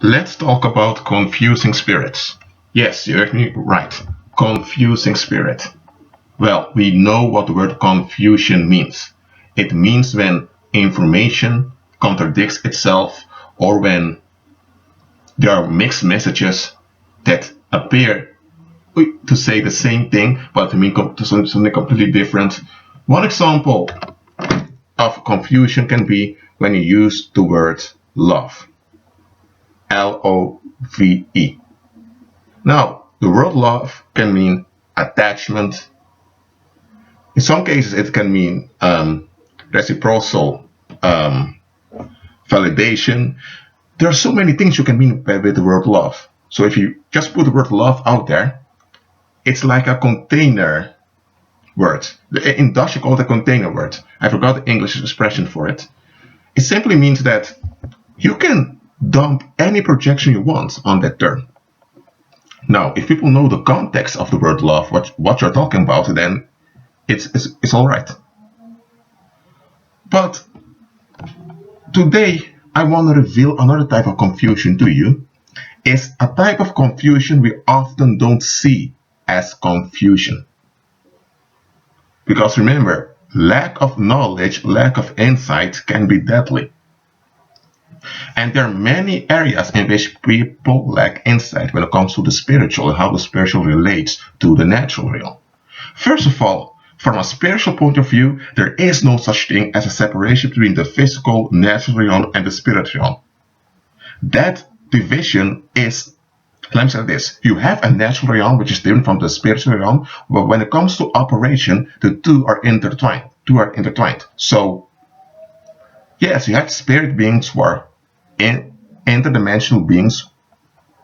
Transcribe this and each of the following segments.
Let's talk about confusing spirits. Yes, you heard me right. Confusing spirit. Well, we know what the word confusion means. It means when information contradicts itself or when there are mixed messages that appear to say the same thing but to mean something completely different. One example of confusion can be when you use the word love. Love. Now, the word love can mean attachment. In some cases, it can mean reciprocal um, validation. There are so many things you can mean with the word love. So if you just put the word love out there, it's like a container word. In Dutch, you call it a container word. I forgot the English expression for it. It simply means that you can dump any projection you want on that term. Now, if people know the context of the word love, what you're talking about, then it's all right. But today, I want to reveal another type of confusion to you. It's a type of confusion we often don't see as confusion. Because remember, lack of knowledge, lack of insight can be deadly. And there are many areas in which people lack insight when it comes to the spiritual and how the spiritual relates to the natural realm. First of all, from a spiritual point of view, there is no such thing as a separation between the physical, natural realm and the spirit realm. That division is, let me say this, you have a natural realm which is different from the spiritual realm, but when it comes to operation, the two are intertwined. So, yes, you have spirit beings who are interdimensional beings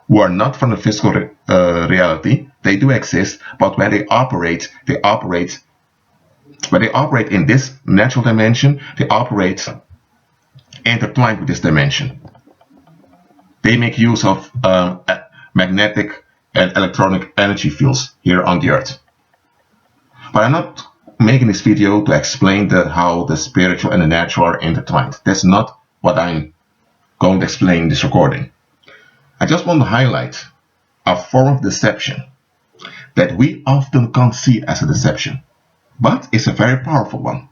who are not from the physical reality. They do exist, but when they operate in this natural dimension, they operate intertwined with this dimension. They make use of magnetic and electronic energy fields here on the earth. But I'm not making this video to explain how the spiritual and the natural are intertwined. That's not what I'm going to explain in this recording. I just want to highlight a form of deception that we often can't see as a deception, but it's a very powerful one.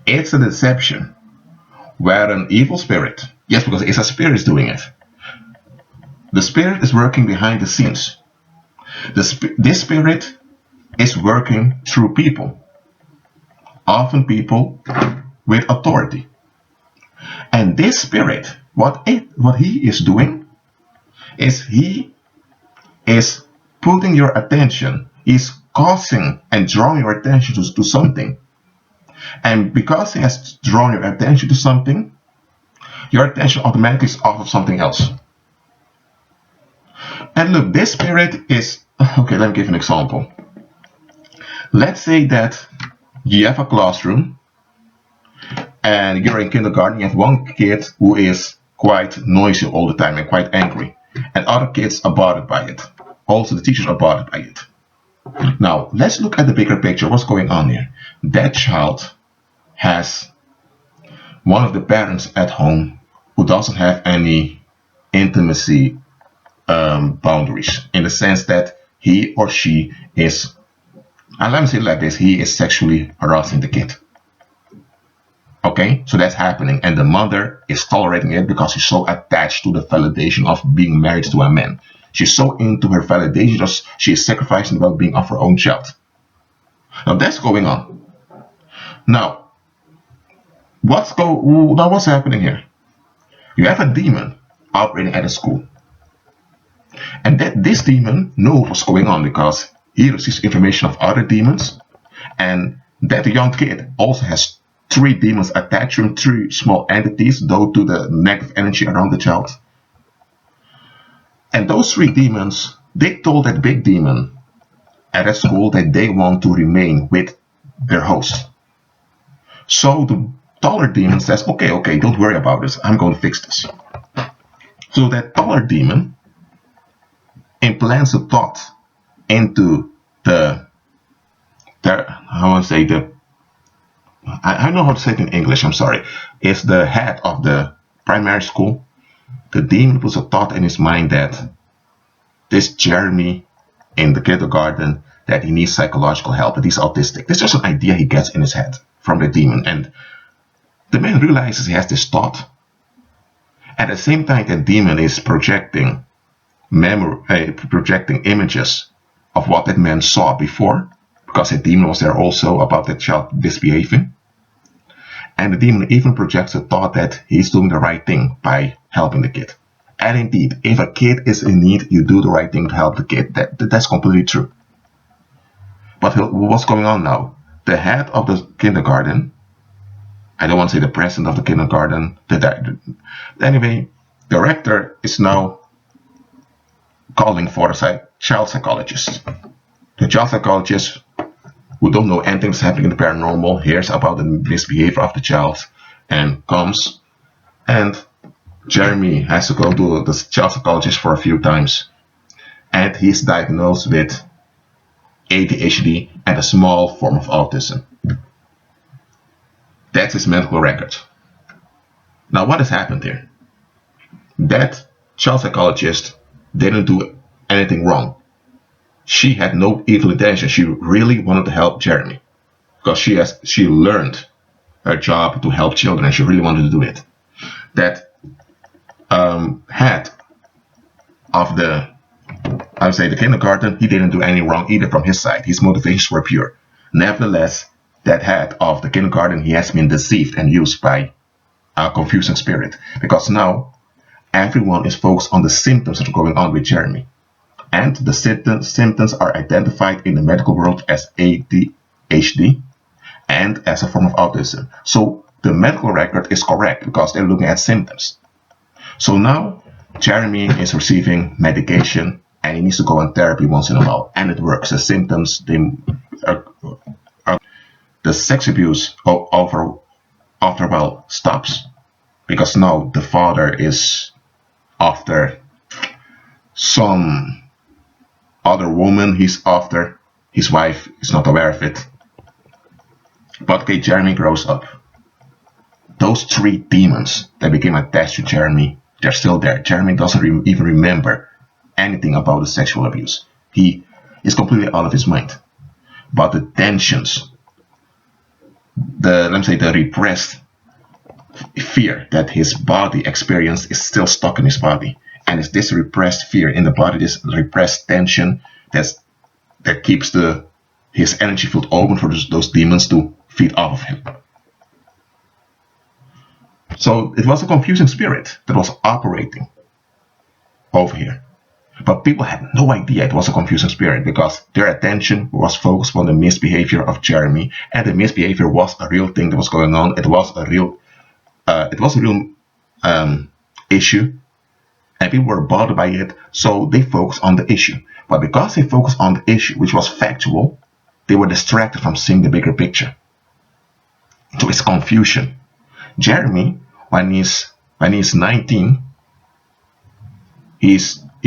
It's a deception where an evil spirit, yes, because it's a spirit doing it, the spirit is working behind the scenes. This spirit is working through people, often people with authority. And this spirit, what he is doing is he is putting your attention, is causing and drawing your attention to something. And because he has drawn your attention to something, your attention automatically is off of something else. And look, this spirit is, okay, let me give an example. Let's say that you have a classroom and you're in kindergarten, you have one kid who is quite noisy all the time and quite angry, and other kids are bothered by it. Also, the teachers are bothered by it. Now, let's look at the bigger picture. What's going on here? That child has one of the parents at home who doesn't have any intimacy boundaries, in the sense that he or she is, and let me say it like this, he is sexually harassing the kid. Okay, so that's happening, and the mother is tolerating it because she's so attached to the validation of being married to a man. She's so into her validation that she is sacrificing the well-being of her own child. Now that's going on. Now, what's happening here? You have a demon operating at a school, and this demon knows what's going on because he receives information of other demons, and that young kid also has 3 demons attached to him, 3 small entities due to the negative energy around the child. And those 3 demons, they told that big demon at a school that they want to remain with their host. So the taller demon says, okay, don't worry about this, I'm going to fix this. So that taller demon implants a thought into I don't know how to say it in English, I'm sorry. It's the head of the primary school. the demon puts a thought in his mind that this Jeremy in the kindergarten, that he needs psychological help, that he's autistic. This is just an idea he gets in his head from the demon. And the man realizes he has this thought. At the same time, the demon is projecting projecting images of what that man saw before, because the demon was there also about the child misbehaving. And the demon even projects the thought that he's doing the right thing by helping the kid. And indeed, if a kid is in need, you do the right thing to help the kid. That's completely true. But what's going on now? The head of the kindergarten, I don't want to say the president of the kindergarten, anyway, the rector is now calling for a child psychologist. The child psychologist, who don't know anything that's happening in the paranormal, hears about the misbehavior of the child and comes, and Jeremy has to go to the child psychologist for a few times, and he's diagnosed with ADHD and a small form of autism. That's his medical record. Now, what has happened here? That child psychologist didn't do anything wrong. She had no evil intention. She really wanted to help Jeremy because she learned her job to help children, and she really wanted to do it. That head of the kindergarten, he didn't do any wrong either from his side. His motivations were pure. Nevertheless, that head of the kindergarten, he has been deceived and used by a confusing spirit, because now everyone is focused on the symptoms that are going on with Jeremy. And the symptoms are identified in the medical world as ADHD and as a form of autism. So the medical record is correct because they're looking at symptoms. So now Jeremy is receiving medication and he needs to go on therapy once in a while, and it works. The symptoms, the sex abuse after a while stops, because now the father is after some other woman. He's after his wife is not aware of it. But okay, Jeremy grows up. Those three demons that became attached to Jeremy, they're still there. Jeremy doesn't even remember anything about the sexual abuse. He is completely out of his mind. But the tensions, the repressed fear that his body experienced is still stuck in his body. And it's this repressed fear in the body, this repressed tension that keeps his energy field open for those demons to feed off of him. So it was a confusing spirit that was operating over here. But people had no idea it was a confusing spirit because their attention was focused on the misbehavior of Jeremy, and the misbehavior was a real thing that was going on. It was a real issue, and people were bothered by it, so they focused on the issue. But because they focused on the issue, which was factual, they were distracted from seeing the bigger picture. So it's confusion. Jeremy, when he's 19, he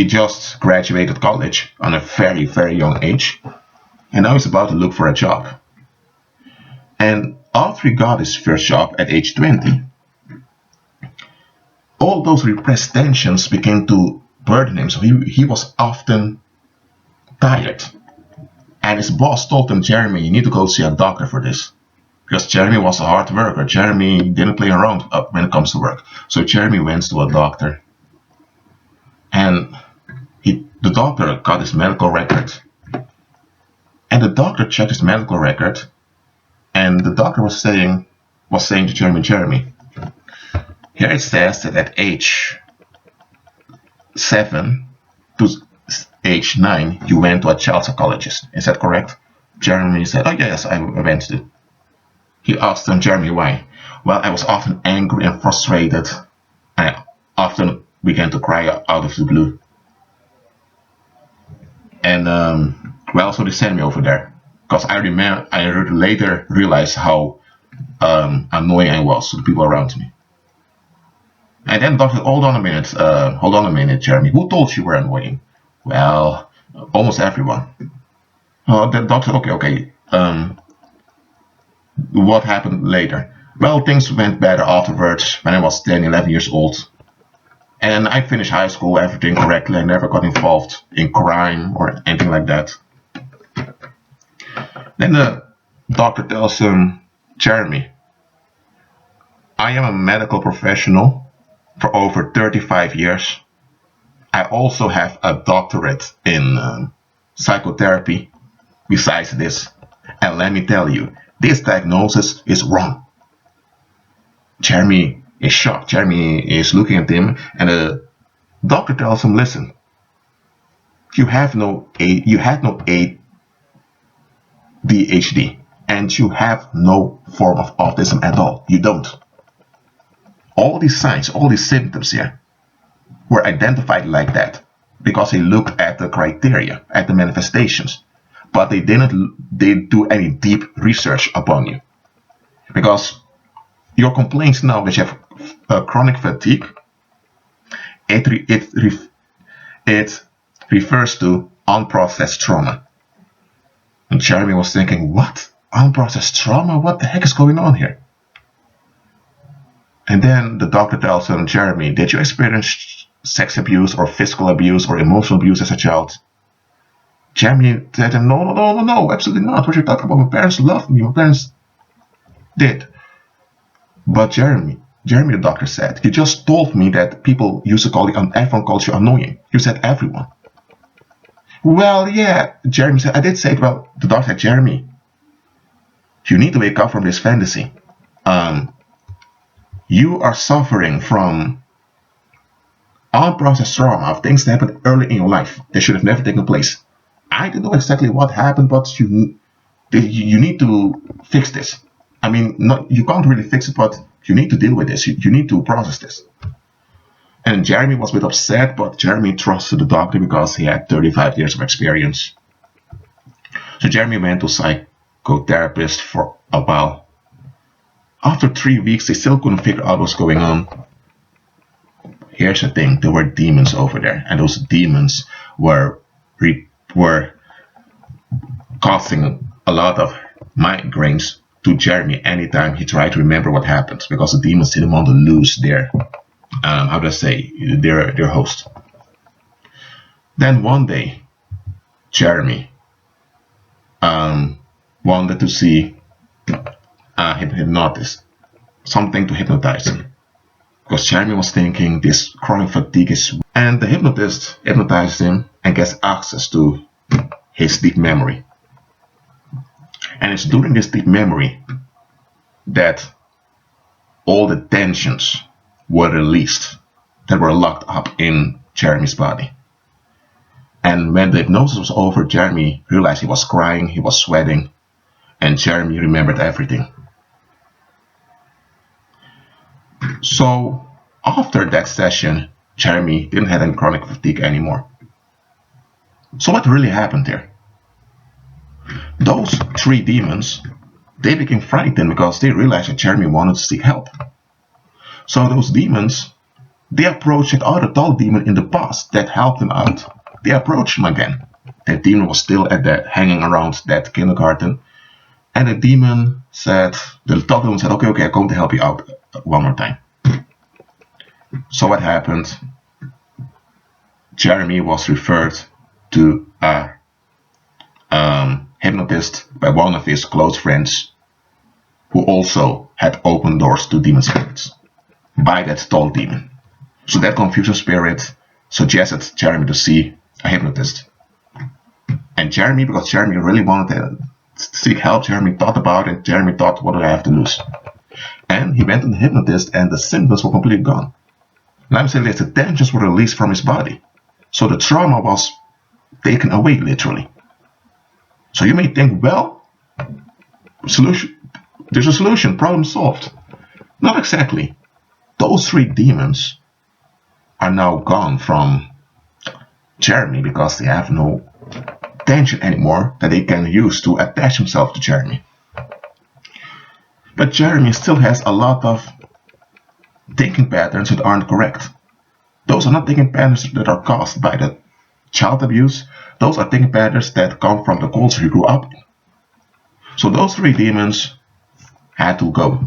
just graduated college on a very, very young age, and now he's about to look for a job. And after he got his first job at age 20, all those repressed tensions began to burden him. So he was often tired. And his boss told him, Jeremy, you need to go see a doctor for this. Because Jeremy was a hard worker. Jeremy didn't play around when it comes to work. So Jeremy went to a doctor. And the doctor got his medical record. And the doctor checked his medical record. And the doctor was saying to Jeremy, here it says that at age 7 to age 9, you went to a child psychologist. Is that correct? Jeremy said, oh yes, I went to. He asked him, Jeremy, why? Well, I was often angry and frustrated. And I often began to cry out of the blue. And, so they sent me over there. Because I later realized how annoying I was to the people around me. And then the doctor, hold on a minute, Jeremy. Who told you were annoying? Well, almost everyone. The doctor, okay. What happened later? Well, things went better afterwards when I was 10, 11 years old. And I finished high school, everything correctly. I never got involved in crime or anything like that. Then the doctor tells him, Jeremy, I am a medical professional for over 35 years. I also have a doctorate in psychotherapy besides this. And let me tell you, this diagnosis is wrong. Jeremy is shocked. Jeremy is looking at him, and the doctor tells him, listen, you had no ADHD, and you have no form of autism at all. You don't. All these signs, all these symptoms here were identified like that because he looked at the criteria, at the manifestations, but they didn't do any deep research upon you. Because your complaints now that you have chronic fatigue, it refers to unprocessed trauma. And Jeremy was thinking, what? Unprocessed trauma? What the heck is going on here? And then the doctor tells him, Jeremy, did you experience sex abuse or physical abuse or emotional abuse as a child? Jeremy said to him, no, absolutely not. What are you talking about? My parents loved me. My parents did. But Jeremy, the doctor said, you just told me that people used to call you, everyone calls you annoying. You said everyone. Well, yeah, Jeremy said, I did say it. Well, the doctor said, Jeremy, you need to wake up from this fantasy. You are suffering from unprocessed trauma of things that happened early in your life that should have never taken place. I don't know exactly what happened, but you need to fix this. I mean, you can't really fix it, but you need to deal with this. You need to process this. And Jeremy was a bit upset, but Jeremy trusted the doctor because he had 35 years of experience. So Jeremy went to a psychotherapist for a while. After 3 weeks, they still couldn't figure out what's going on. Here's the thing, there were demons over there, and those demons were causing a lot of migraines to Jeremy anytime he tried to remember what happened, because the demons didn't want to lose their their host. Then one day, Jeremy wanted to see a hypnotist, something to hypnotize him, because Jeremy was thinking this chronic fatigue is, and the hypnotist hypnotized him and gets access to his deep memory. And it's during this deep memory that all the tensions were released that were locked up in Jeremy's body. And when the hypnosis was over, Jeremy realized he was crying, he was sweating, and Jeremy remembered everything. So after that session, Jeremy didn't have any chronic fatigue anymore. So what really happened there? Those 3 demons, they became frightened because they realized that Jeremy wanted to seek help. So those demons, they approached that other tall demon in the past that helped him out. They approached him again. That demon was still hanging around that kindergarten. And the demon said, the tall demon said, okay, I'm going to help you out one more time. So what happened? Jeremy was referred to a hypnotist by one of his close friends, who also had opened doors to demon spirits by that tall demon. So that confusion spirit suggested Jeremy to see a hypnotist. And Jeremy, because Jeremy really wanted to seek help, Jeremy thought about it. Jeremy thought, what do I have to lose? And he went to the hypnotist, and the symptoms were completely gone. And I'm saying that the tensions were released from his body. So the trauma was taken away, literally. So you may think, well, there's a solution, problem solved. Not exactly. Those 3 demons are now gone from Jeremy because they have no tension anymore that they can use to attach himself to Jeremy. But Jeremy still has a lot of thinking patterns that aren't correct. Those are not thinking patterns that are caused by the child abuse. Those are thinking patterns that come from the culture he grew up in. So those 3 demons had to go.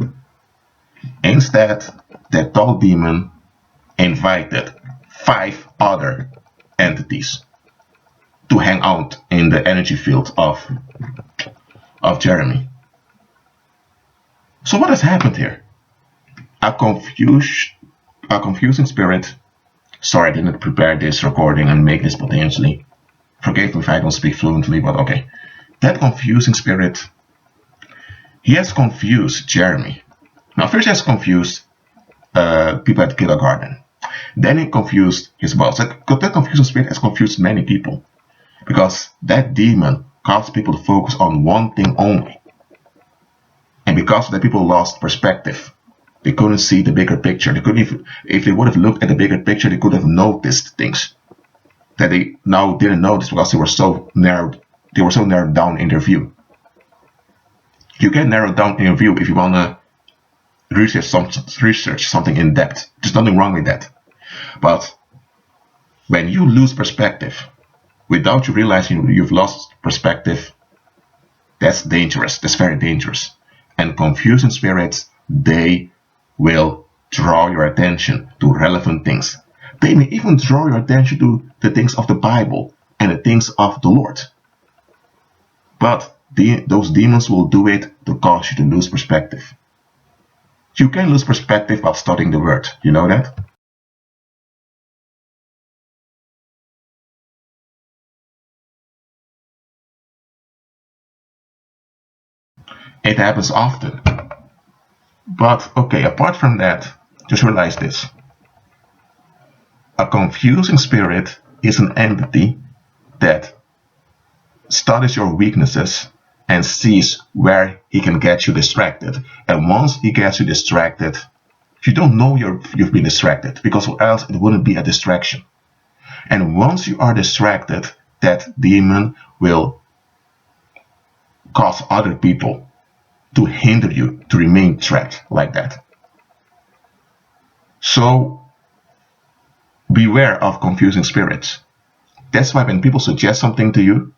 Instead, that tall demon invited 5 other entities to hang out in the energy field of Jeremy. So what has happened here? A confusing spirit. Sorry, I didn't prepare this recording and make this potentially. Forgive me if I don't speak fluently, but okay. That confusing spirit, he has confused Jeremy. Now, first he has confused people at kindergarten. Then he confused his boss. That confusing spirit has confused many people, because that demon caused people to focus on one thing only. And because the people lost perspective, they couldn't see the bigger picture. They couldn't even, if they would have looked at the bigger picture, they could have noticed things that they now didn't notice because they were so narrowed. They were so narrowed down in their view. You can narrow down in your view if you want to research something in depth. There's nothing wrong with that. But when you lose perspective without you realizing you've lost perspective, that's dangerous. That's very dangerous. And confusing spirits, they will draw your attention to relevant things. They may even draw your attention to the things of the Bible and the things of the Lord. But those demons will do it to cause you to lose perspective. You can lose perspective while studying the Word. You know that? It happens often. But okay, apart from that, just realize this. A confusing spirit is an entity that studies your weaknesses and sees where he can get you distracted. And once he gets you distracted, you don't know you've been distracted, because else it wouldn't be a distraction. And once you are distracted, that demon will cause other people to hinder you to remain trapped like that. So beware of confusing spirits. That's why when people suggest something to you,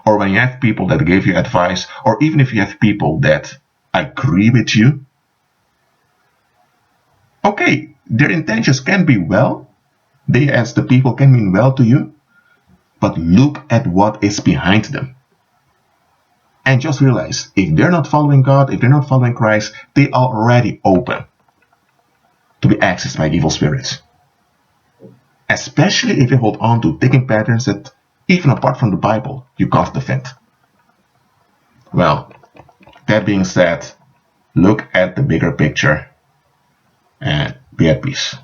or when you have people that give you advice, or even if you have people that agree with you, okay, their intentions can be well, they as the people can mean well to you, but look at what is behind them. And just realize, if they're not following God, if they're not following Christ, they are already open to be accessed by evil spirits. Especially if they hold on to thinking patterns that, even apart from the Bible, you can't defend. Well, that being said, look at the bigger picture and be at peace.